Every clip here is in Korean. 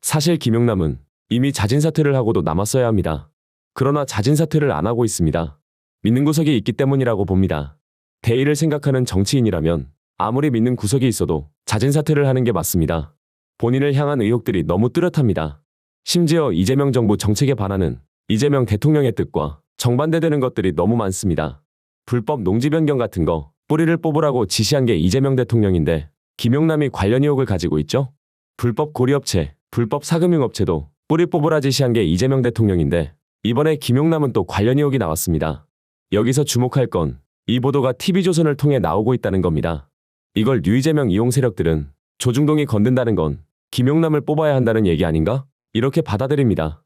사실 김용남은 이미 자진 사퇴를 하고도 남았어야 합니다. 그러나 자진 사퇴를 안 하고 있습니다. 믿는 구석이 있기 때문이라고 봅니다. 대의를 생각하는 정치인이라면 아무리 믿는 구석이 있어도 자진 사퇴를 하는 게 맞습니다. 본인을 향한 의혹들이 너무 뚜렷합니다. 심지어 이재명 정부 정책에 반하는 이재명 대통령의 뜻과 정반대되는 것들이 너무 많습니다. 불법 농지 변경 같은 거 뿌리를 뽑으라고 지시한 게 이재명 대통령인데 김용남이 관련 의혹을 가지고 있죠? 불법 고리업체, 불법 사금융업체도 뿌리 뽑으라 지시한 게 이재명 대통령인데 이번에 김용남은 또 관련 의혹이 나왔습니다. 여기서 주목할 건 이 보도가 TV조선을 통해 나오고 있다는 겁니다. 이걸 류이재명 이용 세력들은 조중동이 건든다는 건 김용남을 뽑아야 한다는 얘기 아닌가? 이렇게 받아들입니다.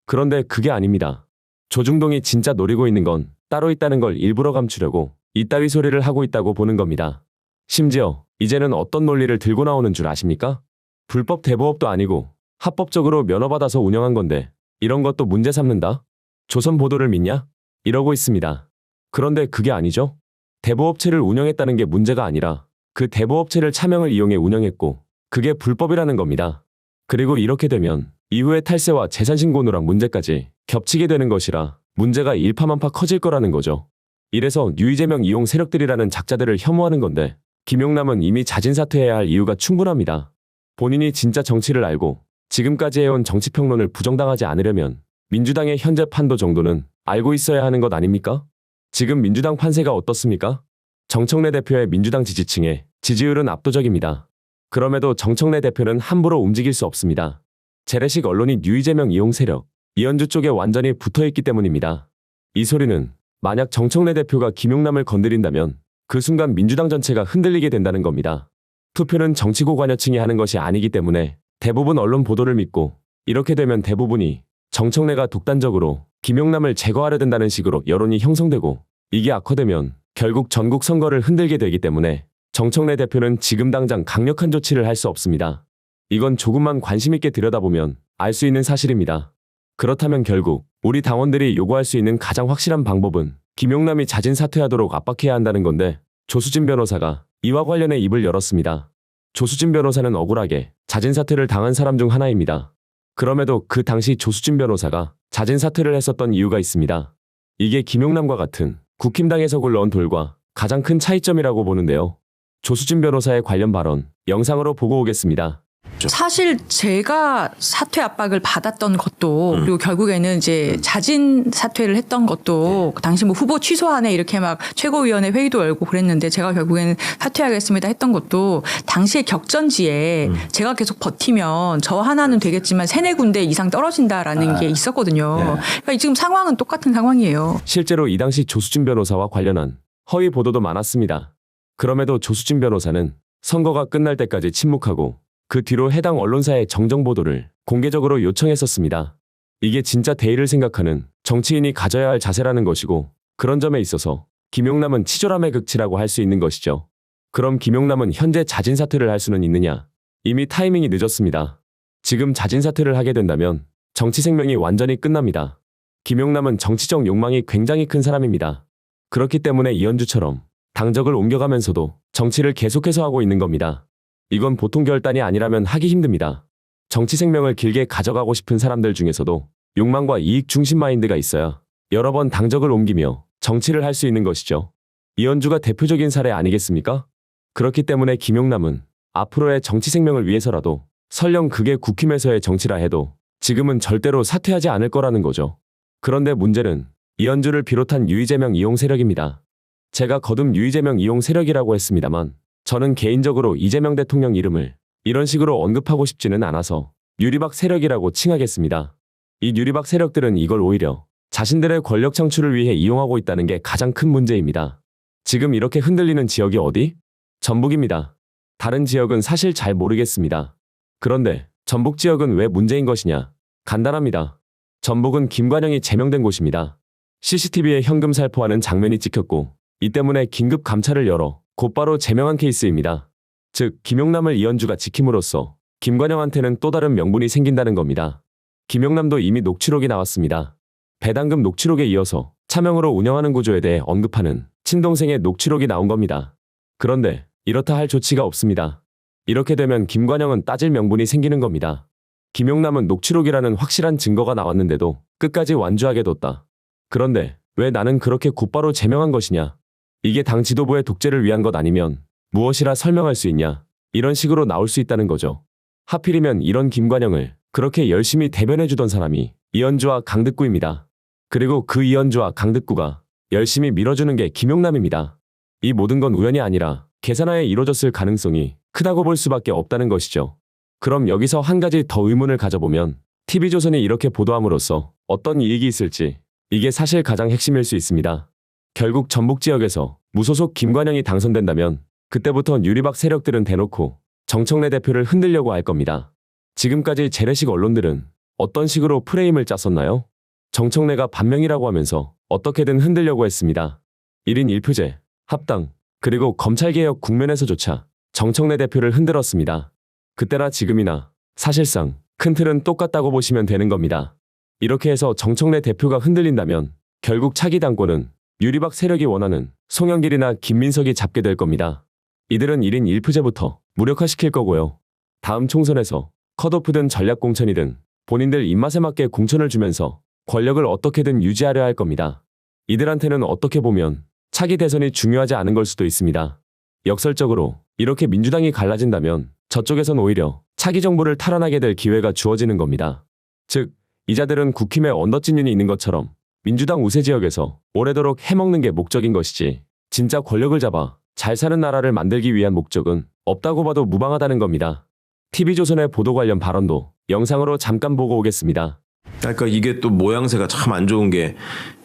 그런데 그게 아닙니다. 조중동이 진짜 노리고 있는 건 따로 있다는 걸 일부러 감추려고 이따위 소리를 하고 있다고 보는 겁니다. 심지어 이제는 어떤 논리를 들고 나오는 줄 아십니까? 불법 대부업도 아니고 합법적으로 면허받아서 운영한 건데 이런 것도 문제 삼는다? 조선 보도를 믿냐? 이러고 있습니다. 그런데 그게 아니죠. 대부업체를 운영했다는 게 문제가 아니라 그 대부업체를 차명을 이용해 운영했고 그게 불법이라는 겁니다. 그리고 이렇게 되면 이후에 탈세와 재산신고 누락 문제까지 겹치게 되는 것이라 문제가 일파만파 커질 거라는 거죠. 이래서 류이재명 이용 세력들이라는 작자들을 혐오하는 건데 김용남은 이미 자진 사퇴해야 할 이유가 충분합니다. 본인이 진짜 정치를 알고 지금까지 해온 정치평론을 부정당하지 않으려면 민주당의 현재 판도 정도는 알고 있어야 하는 것 아닙니까? 지금 민주당 판세가 어떻습니까? 정청래 대표의 민주당 지지층의 지지율은 압도적입니다. 그럼에도 정청래 대표는 함부로 움직일 수 없습니다. 재래식 언론이 류이재명 이용 세력, 이현주 쪽에 완전히 붙어있기 때문입니다. 이 소리는 만약 정청래 대표가 김용남을 건드린다면 그 순간 민주당 전체가 흔들리게 된다는 겁니다. 투표는 정치고 관여층이 하는 것이 아니기 때문에 대부분 언론 보도를 믿고 이렇게 되면 대부분이 정청래가 독단적으로 김용남을 제거하려 된다는 식으로 여론이 형성되고 이게 악화되면 결국 전국 선거를 흔들게 되기 때문에 정청래 대표는 지금 당장 강력한 조치를 할 수 없습니다. 이건 조금만 관심 있게 들여다보면 알 수 있는 사실입니다. 그렇다면 결국 우리 당원들이 요구할 수 있는 가장 확실한 방법은 김용남이 자진 사퇴하도록 압박해야 한다는 건데 조수진 변호사가 이와 관련해 입을 열었습니다. 조수진 변호사는 억울하게 자진 사퇴를 당한 사람 중 하나입니다. 그럼에도 그 당시 조수진 변호사가 자진 사퇴를 했었던 이유가 있습니다. 이게 김용남과 같은 국힘당에서 굴러온 돌과 가장 큰 차이점이라고 보는데요. 조수진 변호사의 관련 발언 영상으로 보고 오겠습니다. 사실 제가 사퇴 압박을 받았던 것도 그리고 결국에는 이제 자진 사퇴를 했던 것도 당시 뭐 후보 취소하네 이렇게 막 최고위원회 회의도 열고 그랬는데 제가 결국에는 사퇴하겠습니다 했던 것도 당시의 격전지에 제가 계속 버티면 저 하나는 되겠지만 3-4군데 이상 떨어진다라는 게 있었거든요. 그러니까 지금 상황은 똑같은 상황이에요. 실제로 이 당시 조수진 변호사와 관련한 허위 보도도 많았습니다. 그럼에도 조수진 변호사는 선거가 끝날 때까지 침묵하고 그 뒤로 해당 언론사의 정정 보도를 공개적으로 요청했었습니다. 이게 진짜 대의를 생각하는 정치인이 가져야 할 자세라는 것이고 그런 점에 있어서 김용남은 치졸함의 극치라고 할 수 있는 것이죠. 그럼 김용남은 현재 자진 사퇴를 할 수는 있느냐? 이미 타이밍이 늦었습니다. 지금 자진 사퇴를 하게 된다면 정치 생명이 완전히 끝납니다. 김용남은 정치적 욕망이 굉장히 큰 사람입니다. 그렇기 때문에 이현주처럼 당적을 옮겨가면서도 정치를 계속해서 하고 있는 겁니다. 이건 보통 결단이 아니라면 하기 힘듭니다. 정치 생명을 길게 가져가고 싶은 사람들 중에서도 욕망과 이익 중심 마인드가 있어야 여러 번 당적을 옮기며 정치를 할 수 있는 것이죠. 이현주가 대표적인 사례 아니겠습니까? 그렇기 때문에 김용남은 앞으로의 정치 생명을 위해서라도 설령 그게 국힘에서의 정치라 해도 지금은 절대로 사퇴하지 않을 거라는 거죠. 그런데 문제는 이현주를 비롯한 류이재명 이용 세력입니다. 제가 거듭 류이재명 이용 세력이라고 했습니다만 저는 개인적으로 이재명 대통령 이름을 이런 식으로 언급하고 싶지는 않아서 유리박 세력이라고 칭하겠습니다. 이 유리박 세력들은 이걸 오히려 자신들의 권력 창출을 위해 이용하고 있다는 게 가장 큰 문제입니다. 지금 이렇게 흔들리는 지역이 어디? 전북입니다. 다른 지역은 사실 잘 모르겠습니다. 그런데 전북 지역은 왜 문제인 것이냐? 간단합니다. 전북은 김관영이 제명된 곳입니다. CCTV에 현금 살포하는 장면이 찍혔고 이 때문에 긴급 감찰을 열어 곧바로 제명한 케이스입니다. 즉 김용남을 이현주가 지킴으로써 김관영한테는 또 다른 명분이 생긴다는 겁니다. 김용남도 이미 녹취록이 나왔습니다. 배당금 녹취록에 이어서 차명으로 운영하는 구조에 대해 언급하는 친동생의 녹취록이 나온 겁니다. 그런데 이렇다 할 조치가 없습니다. 이렇게 되면 김관영은 따질 명분이 생기는 겁니다. 김용남은 녹취록이라는 확실한 증거가 나왔는데도 끝까지 완주하게 뒀다. 그런데 왜 나는 그렇게 곧바로 제명한 것이냐? 이게 당 지도부의 독재를 위한 것 아니면 무엇이라 설명할 수 있냐? 이런 식으로 나올 수 있다는 거죠. 하필이면 이런 김관영을 그렇게 열심히 대변해주던 사람이 이현주와 강득구입니다. 그리고 그 이현주와 강득구가 열심히 밀어주는 게 김용남입니다. 이 모든 건 우연이 아니라 계산하에 이루어졌을 가능성이 크다고 볼 수밖에 없다는 것이죠. 그럼 여기서 한 가지 더 의문을 가져보면 TV조선이 이렇게 보도함으로써 어떤 이익이 있을지, 이게 사실 가장 핵심일 수 있습니다. 결국 전북 지역에서 무소속 김관영이 당선된다면 그때부터 유리박 세력들은 대놓고 정청래 대표를 흔들려고 할 겁니다. 지금까지 재래식 언론들은 어떤 식으로 프레임을 짰었나요? 정청래가 반명이라고 하면서 어떻게든 흔들려고 했습니다. 1인 1표제, 합당, 그리고 검찰개혁 국면에서조차 정청래 대표를 흔들었습니다. 그때나 지금이나 사실상 큰 틀은 똑같다고 보시면 되는 겁니다. 이렇게 해서 정청래 대표가 흔들린다면 결국 차기 당권은 유리박 세력이 원하는 송영길이나 김민석이 잡게 될 겁니다. 이들은 1인 1표제부터 무력화시킬 거고요. 다음 총선에서 컷오프든 전략공천이든 본인들 입맛에 맞게 공천을 주면서 권력을 어떻게든 유지하려 할 겁니다. 이들한테는 어떻게 보면 차기 대선이 중요하지 않은 걸 수도 있습니다. 역설적으로 이렇게 민주당이 갈라진다면 저쪽에선 오히려 차기 정부를 탈환하게 될 기회가 주어지는 겁니다. 즉, 이 자들은 국힘에 언더찐윤이 있는 것처럼 민주당 우세 지역에서 오래도록 해먹는 게 목적인 것이지 진짜 권력을 잡아 잘 사는 나라를 만들기 위한 목적은 없다고 봐도 무방하다는 겁니다. TV조선의 보도 관련 발언도 영상으로 잠깐 보고 오겠습니다. 그러니까 이게 또 모양새가 참 안 좋은 게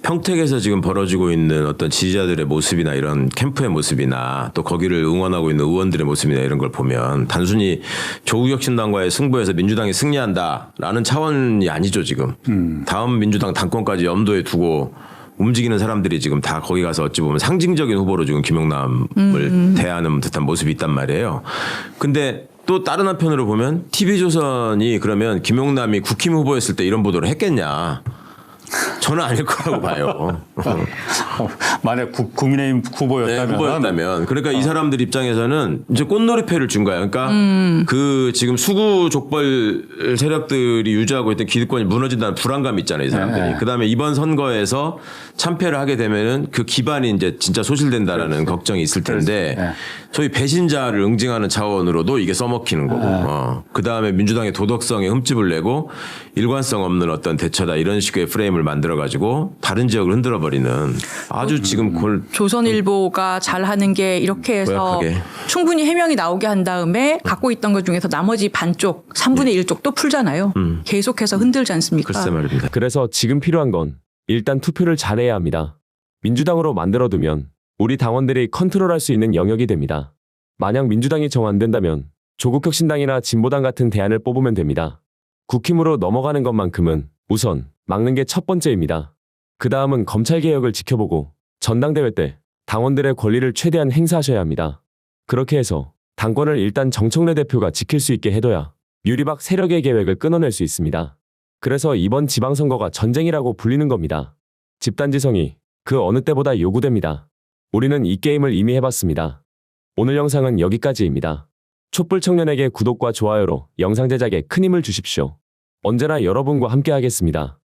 평택에서 지금 벌어지고 있는 어떤 지지자들의 모습이나 이런 캠프의 모습이나 또 거기를 응원하고 있는 의원들의 모습이나 이런 걸 보면 단순히 조국혁신당과의 승부에서 민주당이 승리한다라는 차원이 아니죠 지금. 다음 민주당 당권까지 염두에 두고 움직이는 사람들이 지금 다 거기 가서 어찌 보면 상징적인 후보로 지금 김용남을 대하는 듯한 모습이 있단 말이에요. 근데 또 다른 한편으로 보면 TV조선이 그러면 김용남이 국힘 후보였을 때 이런 보도를 했겠냐. 저는 아닐 거라고 봐요. 만약 국민의힘 후보였다면. 네, 후보였다면. 그러니까 이 사람들 입장에서는 이제 꽃놀이패를 준 거야. 그러니까 그 지금 수구 족벌 세력들이 유지하고 있던 기득권이 무너진다는 불안감이 있잖아요. 이 사람들이. 네. 그다음에 이번 선거에서 참패를 하게 되면은 그 기반이 이제 진짜 소실된다라는 걱정이 있을 텐데 네. 소위 배신자를 응징하는 차원으로도 이게 써먹히는 거고. 그다음에 민주당의 도덕성에 흠집을 내고 일관성 없는 어떤 대처다 이런 식의 프레임을 만들어가지고 다른 지역을 흔들어버리는 아주 지금 조선일보가 잘하는 게 이렇게 해서 고약하게. 충분히 해명이 나오게 한 다음에 갖고 있던 것 중에서 나머지 반쪽 3분의 1쪽 또 풀잖아요. 계속해서 흔들지 않습니까? 글쎄 말입니다. 그래서 지금 필요한 건 일단 투표를 잘해야 합니다. 민주당으로 만들어두면 우리 당원들이 컨트롤할 수 있는 영역이 됩니다. 만약 민주당이 정 안 된다면 조국혁신당이나 진보당 같은 대안을 뽑으면 됩니다. 국힘으로 넘어가는 것만큼은 우선 막는 게 첫 번째입니다. 그 다음은 검찰개혁을 지켜보고 전당대회 때 당원들의 권리를 최대한 행사하셔야 합니다. 그렇게 해서 당권을 일단 정청래 대표가 지킬 수 있게 해둬야 유리박 세력의 계획을 끊어낼 수 있습니다. 그래서 이번 지방선거가 전쟁이라고 불리는 겁니다. 집단지성이 그 어느 때보다 요구됩니다. 우리는 이 게임을 이미 해봤습니다. 오늘 영상은 여기까지입니다. 촛불 청년에게 구독과 좋아요로 영상 제작에 큰 힘을 주십시오. 언제나 여러분과 함께 하겠습니다.